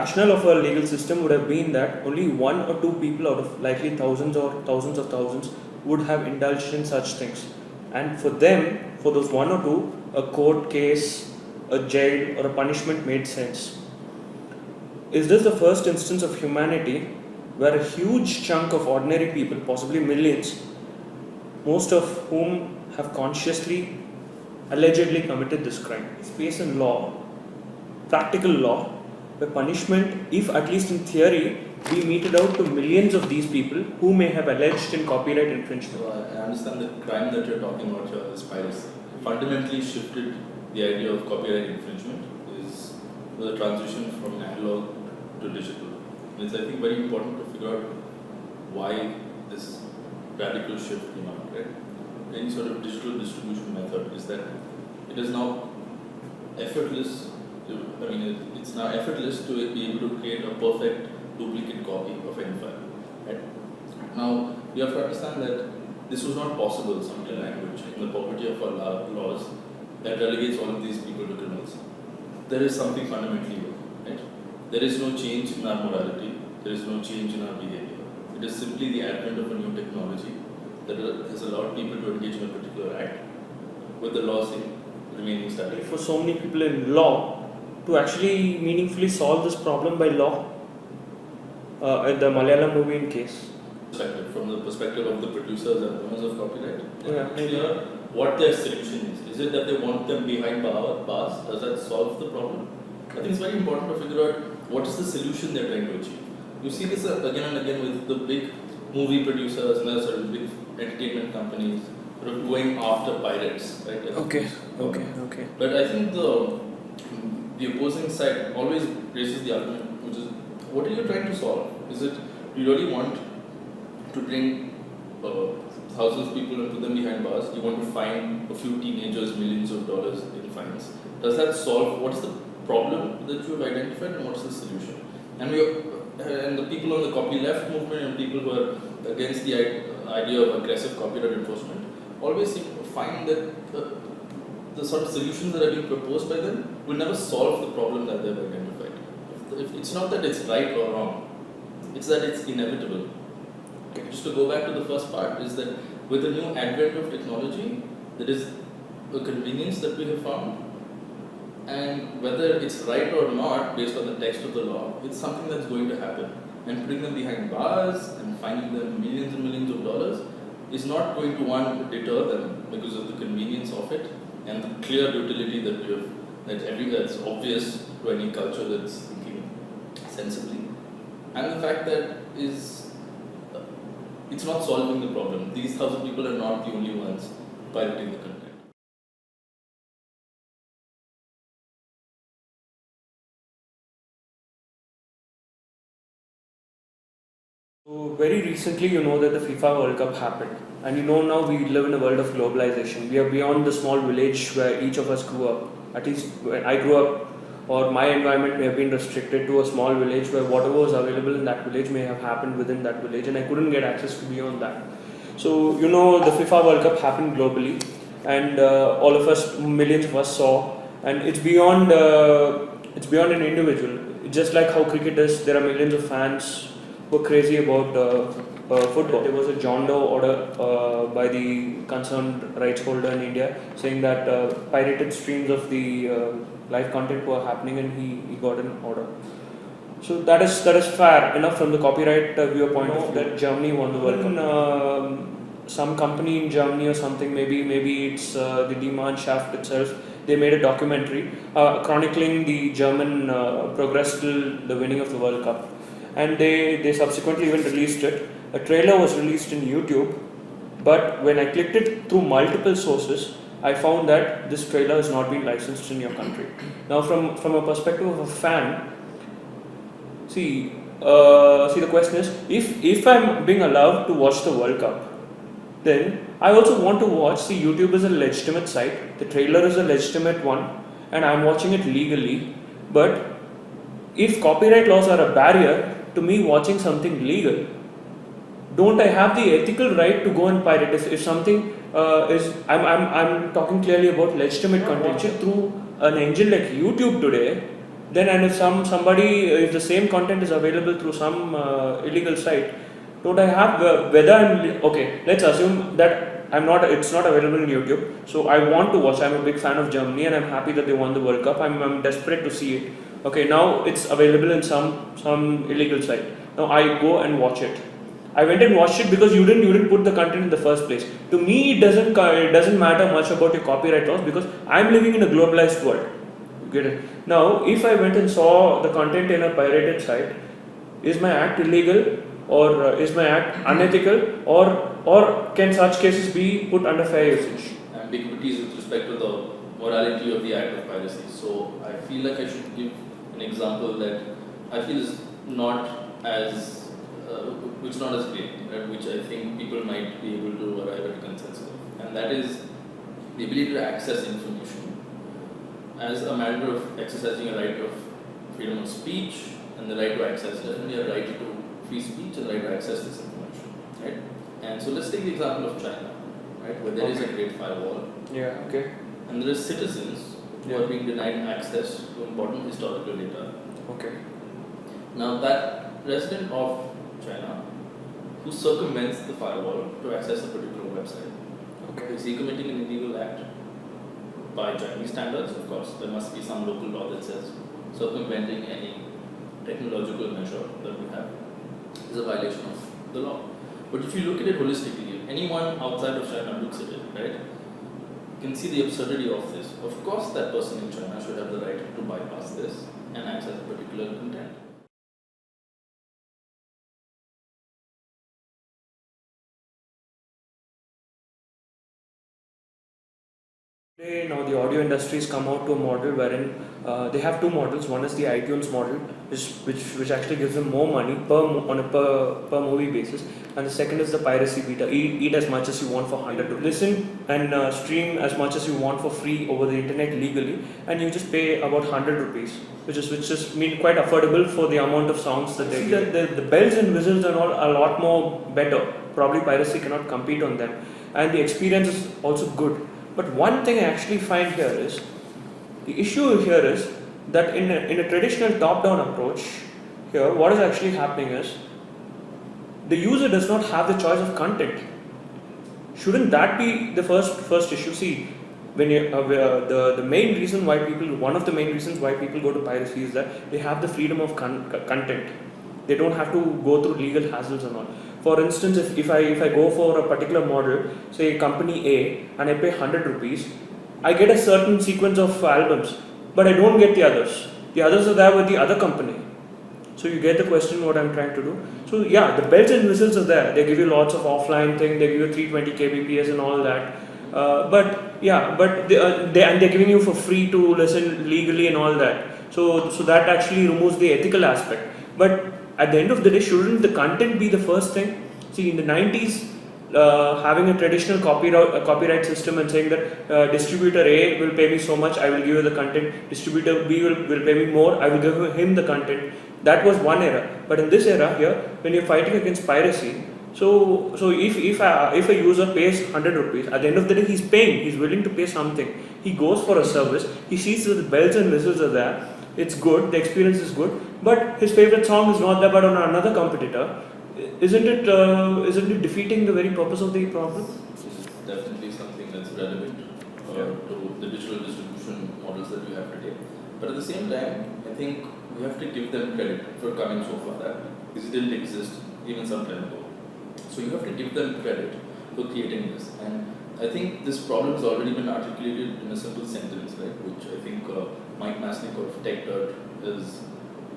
rationale of a legal system would have been that only one or two people out of likely thousands or thousands of thousands would have indulged in such things. And for them, for those one or two, a court case, a jail, or a punishment made sense. Is this the first instance of humanity where a huge chunk of ordinary people, possibly millions, most of whom have consciously, allegedly committed this crime, is based in law, practical law, where punishment, if at least in theory, be meted out to millions of these people who may have alleged in copyright infringement? So I understand the crime that you're talking about here is piracy. Fundamentally shifted the idea of copyright infringement is the transition from analog to digital. And it's, I think, very important to figure out why this radical shift came out, right? Any sort of digital distribution method is that it is now effortless. It's now effortless to be able to create a perfect duplicate copy of any file. Right? Now, you have to understand that this was not possible, something language, in the poverty of our laws that relegates all of these people to criminals. There is something fundamentally wrong, right? There is no change in our morality, there is no change in our behavior. It is simply the advent of a new technology that has allowed people to engage in a particular act with the law remaining static. For so many people in law to actually meaningfully solve this problem by law, the Malayalam movie in case. From the perspective of the producers and owners of copyright, Yeah. What their solution is. Is it that they want them behind bars? Does that solve the problem? I think it's very important to figure out what is the solution they're trying to achieve. You see this again and again with the big movie producers and other sort of big entertainment companies sort of going after pirates, right? Okay. But I think the opposing side always raises the argument, which is, what are you trying to solve? Is it you really want to bring thousands of people and put them behind bars? You want to fine a few teenagers millions of dollars in fines? Does that solve what is the problem that you have identified and what's the solution? And the people on the copyleft movement and people who are against the idea of aggressive copyright enforcement always seem to find that the sort of solutions that are being proposed by them will never solve the problem that they've identified. It's not that it's right or wrong, it's that it's inevitable. Okay. Just to go back to the first part, is that with the new advent of technology, there is a convenience that we have found, and whether it's right or not based on the text of the law, it's something that's going to happen. And putting them behind bars and fining them millions and millions of dollars is not going to deter them because of the convenience of it and the clear utility that's obvious to any culture that's thinking sensibly. And the fact that it's not solving the problem. These 1,000 people are not the only ones pirating the content. So very recently, you know that the FIFA World Cup happened, and you know now we live in a world of globalization. We are beyond the small village where each of us grew up. At least when I grew up, or my environment may have been restricted to a small village where whatever was available in that village may have happened within that village, and I couldn't get access to beyond that. So you know the FIFA World Cup happened globally, and all of us, millions of us saw, and it's beyond an individual. Just like how cricket is, there are millions of fans who are crazy about football. There was a John Doe order by the concerned rights holder in India saying that pirated streams of the live content were happening, and he got an order. So that is fair enough from the copyright viewpoint of view. That Germany won the World Cup. Some company in Germany or something, maybe it's the Demand-Shaft itself. They made a documentary chronicling the German progress till the winning of the World Cup, and they subsequently even released it. A trailer was released in YouTube, but when I clicked it through multiple sources, I found that this trailer has not been licensed in your country. Now, from a perspective of a fan, see the question is, if I'm being allowed to watch the World Cup, then I also want to watch. See, YouTube is a legitimate site, the trailer is a legitimate one, and I'm watching it legally. But if copyright laws are a barrier to me watching something legal, don't I have the ethical right to go and pirate? If something I'm talking clearly about legitimate content through an engine like YouTube today, then and if somebody if the same content is available through some illegal site, don't I have whether okay? Let's assume that it's not available in YouTube. So I want to watch. I'm a big fan of Germany, and I'm happy that they won the World Cup. I'm desperate to see it. Okay, now it's available in some illegal site. Now I go and watch it. I went and watched it because you didn't put the content in the first place. To me, it doesn't matter much about your copyright laws because I'm living in a globalized world. You get it? Now, if I went and saw the content in a pirated site, is my act illegal, or is my act unethical, or can such cases be put under fair usage? Ambiguities with respect to the morality of the act of piracy. So I feel like I should give an example that I feel is not as which is not as clear, right, which I think people might be able to arrive at a consensus of, and that is the ability to access information as a matter of exercising a right of freedom of speech and the right to access it, and we have right to free speech and the right to access this information, right? And so let's take the example of China, right, where there is a great firewall. Yeah. Okay. And there are citizens who are being denied access to important historical data. Okay. Now that resident of China who circumvents the firewall to access a particular website, Okay. is he committing an illegal act? By Chinese standards, of course, there must be some local law that says circumventing any technological measure that we have is a violation of the law. But if you look at it holistically, if anyone outside of China looks at it, right, you can see the absurdity of this. Of course, that person in China should have the right to bypass this and access a particular content. Today, now the audio industry's come out to a model wherein they have two models. One is the iTunes model, which actually gives them more money on a per movie basis, and the second is the piracy beta. Eat as much as you want for 100 rupees. Listen and stream as much as you want for free over the internet legally, and you just pay about 100 rupees, which is mean quite affordable for the amount of songs that they give. The bells and whistles are all a lot more better. Probably piracy cannot compete on them, and the experience is also good. But one thing I actually find here is the issue here is that in a traditional top-down approach, here what is actually happening is the user does not have the choice of content. Shouldn't that be the first issue? See, when the main reason why one of the main reasons why people go to piracy is that they have the freedom of content. They don't have to go through legal hassles and all. For instance, if I go for a particular model, say company A, and I pay 100 rupees, I get a certain sequence of albums, but I don't get the others. The others are there with the other company. So you get the question what I'm trying to do. So yeah, the bells and whistles are there. They give you lots of offline thing. They give you 320 kbps and all that. But they're giving you for free to listen legally and all that. So that actually removes the ethical aspect. But at the end of the day, shouldn't the content be the first thing? See, in the 90s, having a traditional copyright system and saying that distributor A will pay me so much, I will give you the content. Distributor B will pay me more, I will give him the content. That was one era. But in this era here, when you're fighting against piracy, so if a user pays 100 rupees, at the end of the day he's paying, he's willing to pay something. He goes for a service, he sees that the bells and whistles are there, it's good, the experience is good, but his favorite song is not there but on another competitor. Isn't it defeating the very purpose of the problem? This is definitely something that's relevant to the digital distribution models that we have today. But at the same time, I think we have to give them credit for coming so far. That this didn't exist even some time ago. So you have to give them credit for creating this. And I think this problem has already been articulated in a simple sentence, right? Which I think Mike Masnick of TechDirt has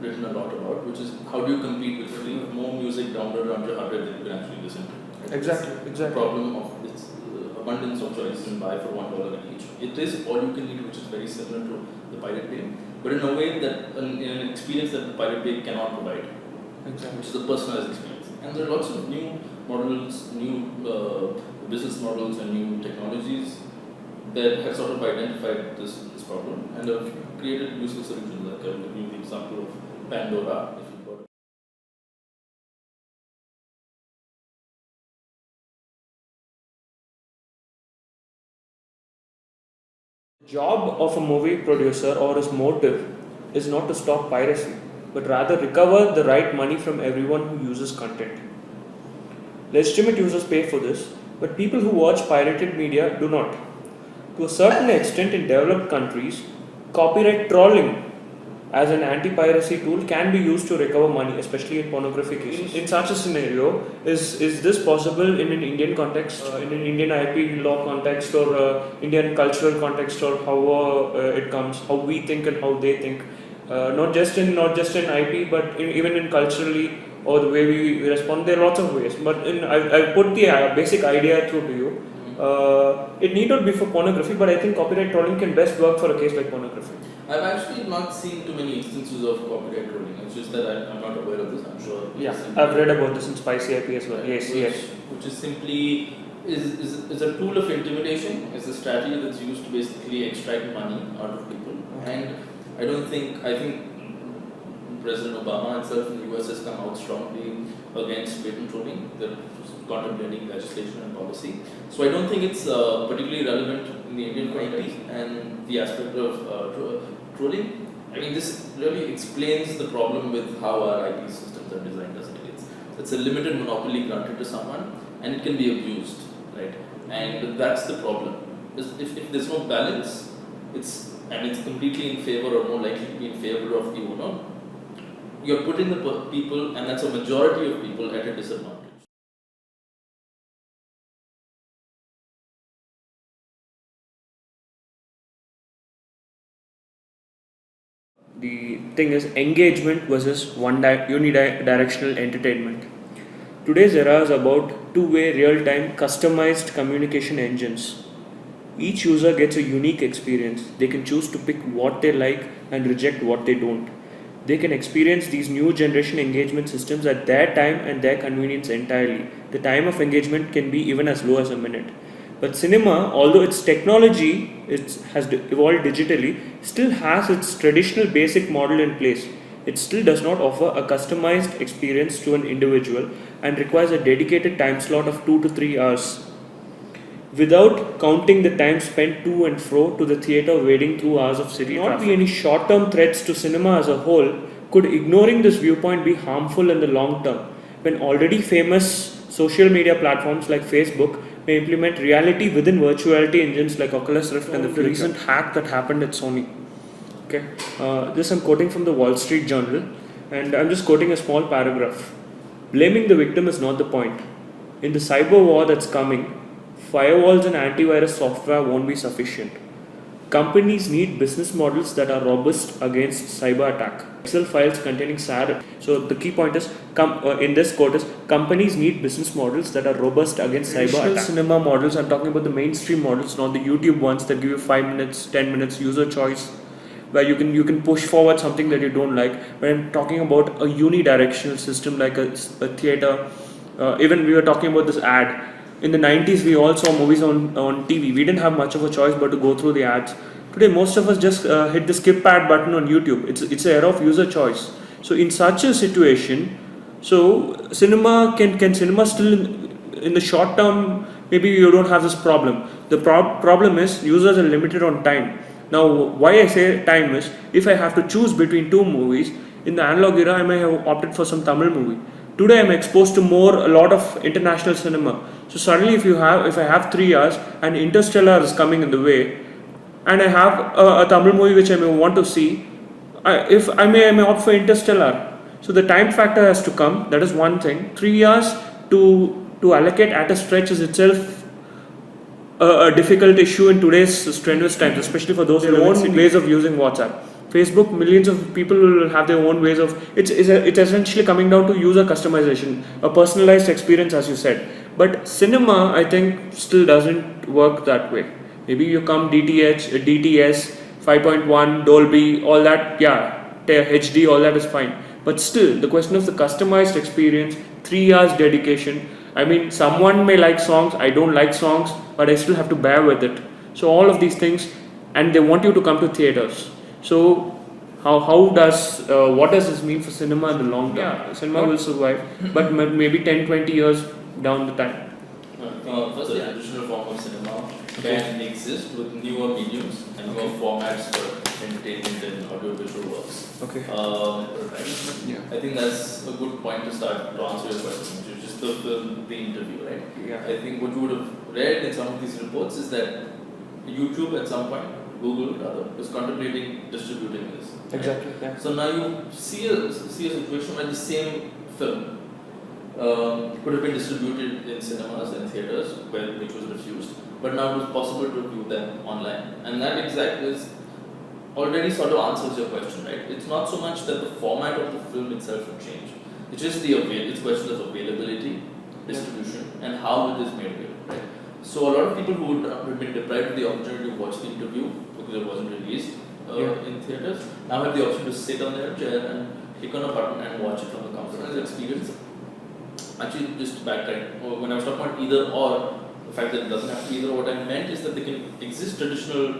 written a lot about, which is how do you compete with free? More music downloaded onto your hardware than you can actually listen to. Right? Exactly. The problem of its abundance of choices and buy for $1 each. It is all you can eat, which is very similar to the Pirate Bay, but in a way that in an experience that the Pirate Bay cannot provide, Exactly. which is a personalized experience. And there are lots of new models, new business models, and new technologies that have sort of identified this problem and have created useful solutions. Like I will give you the example of Pandora. If you've got Job of a movie producer or his motive is not to stop piracy, but rather recover the right money from everyone who uses content. Legitimate users pay for this, but people who watch pirated media do not. To a certain extent, in developed countries, copyright trolling as an anti-piracy tool can be used to recover money, especially in pornography cases. In such a scenario, is this possible in an Indian context, in an Indian IP law context, or Indian cultural context, or how it comes, how we think and how they think, not just in IP, but even in culturally or the way we respond. There are lots of ways, but I put the basic idea through to you. It need not be for pornography, but I think copyright trolling can best work for a case like pornography. I've actually not seen too many instances of copyright trolling. It's just that I'm not aware of this. I'm sure. Yeah, I've read about this in Spicy IP as well. Yes, yes. Which is simply is a tool of intimidation. It's a strategy that's used to basically extract money out of people. And I think President Obama himself in the US has come out strongly against patent trolling. They're contemplating legislation and policy. So I don't think it's particularly relevant in the Indian context and the aspect of trolling. I mean, this really explains the problem with how our IP systems are designed, doesn't it? It's a limited monopoly granted to someone and it can be abused, right? And that's the problem. If there's no balance, it's completely in favor or more likely to be in favor of the owner. You're putting the people, and that's a majority of people, at a disadvantage. The thing is engagement versus unidirectional entertainment. Today's era is about two-way, real-time, customized communication engines. Each user gets a unique experience. They can choose to pick what they like and reject what they don't. They can experience these new generation engagement systems at their time and their convenience entirely. The time of engagement can be even as low as a minute. But cinema, although its technology has evolved digitally, still has its traditional basic model in place. It still does not offer a customized experience to an individual and requires a dedicated time slot of 2 to 3 hours. Without counting the time spent to and fro to the theatre wading through hours of city traffic. Not be any short-term threats to cinema as a whole. Could ignoring this viewpoint be harmful in the long term, when already famous social media platforms like Facebook may implement reality within virtuality engines like Oculus Rift and the recent hack that happened at Sony? Okay, this I'm quoting from the Wall Street Journal, and I'm just quoting a small paragraph. Blaming the victim is not the point. In the cyber war that's coming, firewalls and antivirus software won't be sufficient. Companies need business models that are robust against cyber attack. Excel files containing SAR. So the key point is, in this quote is, companies need business models that are robust against cyber attack. Cinema models, I'm talking about the mainstream models, not the YouTube ones that give you 5 minutes, 10 minutes user choice, where you can push forward something that you don't like. But I'm talking about a unidirectional system like a theater. Even we were talking about this ad. In the 90s, we all saw movies on TV. We didn't have much of a choice but to go through the ads. Today, most of us just hit the skip ad button on YouTube. It's an era of user choice. So, in such a situation, cinema can cinema still in the short term? Maybe you don't have this problem. The problem is users are limited on time. Now, why I say time is, if I have to choose between two movies, in the analog era, I may have opted for some Tamil movie. Today I'm exposed to a lot of international cinema. So suddenly if I have 3 hours and Interstellar is coming in the way, and I have a Tamil movie which I may want to see, I may opt for Interstellar. So the time factor has to come. That is one thing. 3 hours to allocate at a stretch is itself a difficult issue in today's strenuous times, especially for those who own ways of using WhatsApp. Facebook, millions of people will have their own ways of. It's essentially coming down to user customization, a personalized experience, as you said. But cinema, I think, still doesn't work that way. Maybe you come DTS, 5.1, Dolby, all that, yeah, HD, all that is fine. But still, the question of the customized experience, 3 hours dedication. I mean, someone may like songs, I don't like songs, but I still have to bear with it. So all of these things, and they want you to come to theaters. So, what does this mean for cinema in the long term? Yeah, cinema will survive, but maybe 10-20 years down the time. First, the traditional form of cinema can exist with newer mediums and newer formats for entertainment and audiovisual works. Okay. Right? Yeah. I think that's a good point to start to answer your question, which is just the film, the interview, right? Yeah. I think what you would have read in some of these reports is that YouTube at some point, Google rather, is contemplating distributing this. right? Exactly. Yeah. So now you see a situation where the same film could have been distributed in cinemas and theaters, which was refused, but now it was possible to view them online, and that exactly is already sort of answers your question, right? It's not so much that the format of the film itself will change; it's just it's a question of availability, distribution, and how it is made available, right? So a lot of people who would have been deprived of the opportunity to watch the interview because it wasn't released in theaters now have the option to sit on their chair and click on a button and watch it from the comfort of their experience. Actually, just backtrack. When I was talking about either or, the fact that it doesn't have to be either, what I meant is that they can exist traditional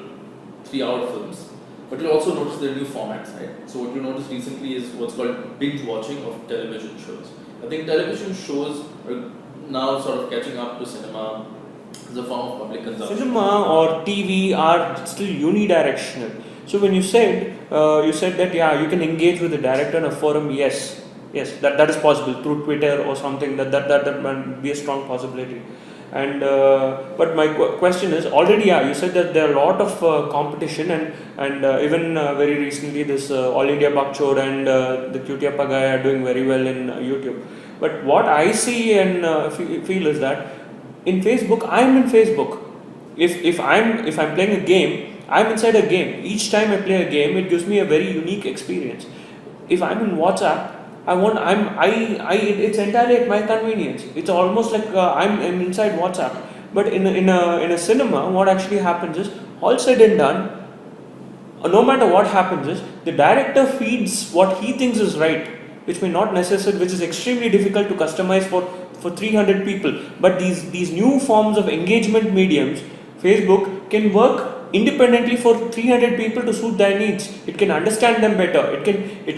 3-hour films, but you'll also notice there are new formats, right? So what you noticed recently is what's called binge watching of television shows. I think television shows are now sort of catching up to cinema as a form of public consumption. Cinema or TV are still unidirectional. So when you said that you can engage with the director in a forum, yes, that is possible through Twitter or something. That might be a strong possibility. And but my question is already you said that there are a lot of competition and even very recently this All India Bakchor and the Cutiappa guy are doing very well in YouTube. But what I see and feel is that in Facebook, I'm in Facebook. If I'm playing a game, I'm inside a game. Each time I play a game, it gives me a very unique experience. If I'm in WhatsApp, it's entirely at my convenience. It's almost like I'm inside WhatsApp. But in a cinema, what actually happens is, all said and done, no matter what happens is, the director feeds what he thinks is right, which may not necessarily, which is extremely difficult to customize for 300 people. But these new forms of engagement mediums, Facebook can work independently for 300 people to suit their needs. It can understand them better. It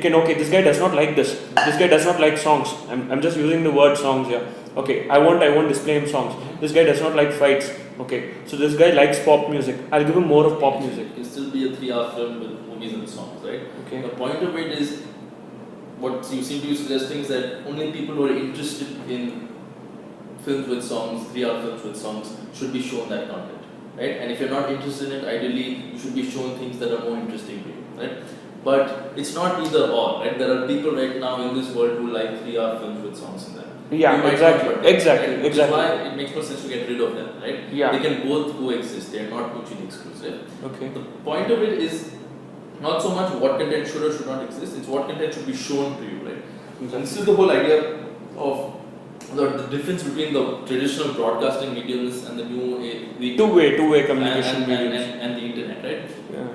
can okay, this guy does not like this. This guy does not like songs. I'm just using the word songs here. Okay, I won't display him songs. This guy does not like fights. Okay, so this guy likes pop music. I'll give him more of pop music. It can still be a 3-hour film with movies and songs, right? Okay. The point of it is, what you seem to be suggesting is that only people who are interested in films with songs, 3-hour films with songs, should be shown that content. Right? And if you're not interested in it, ideally you should be shown things that are more interesting to you, right? But it's not either or, right? There are people right now in this world who like 3-hour films with songs in them. Yeah, exactly. Right? Which is why it makes no sense to get rid of them, right? Yeah. They can both coexist. They are not mutually exclusive. Okay. The point of it is not so much what content should or should not exist. It's what content should be shown to you, right? Exactly. And this is the whole idea of the difference between the traditional broadcasting mediums and the new Two-way communication mediums. and the internet, right? Yeah.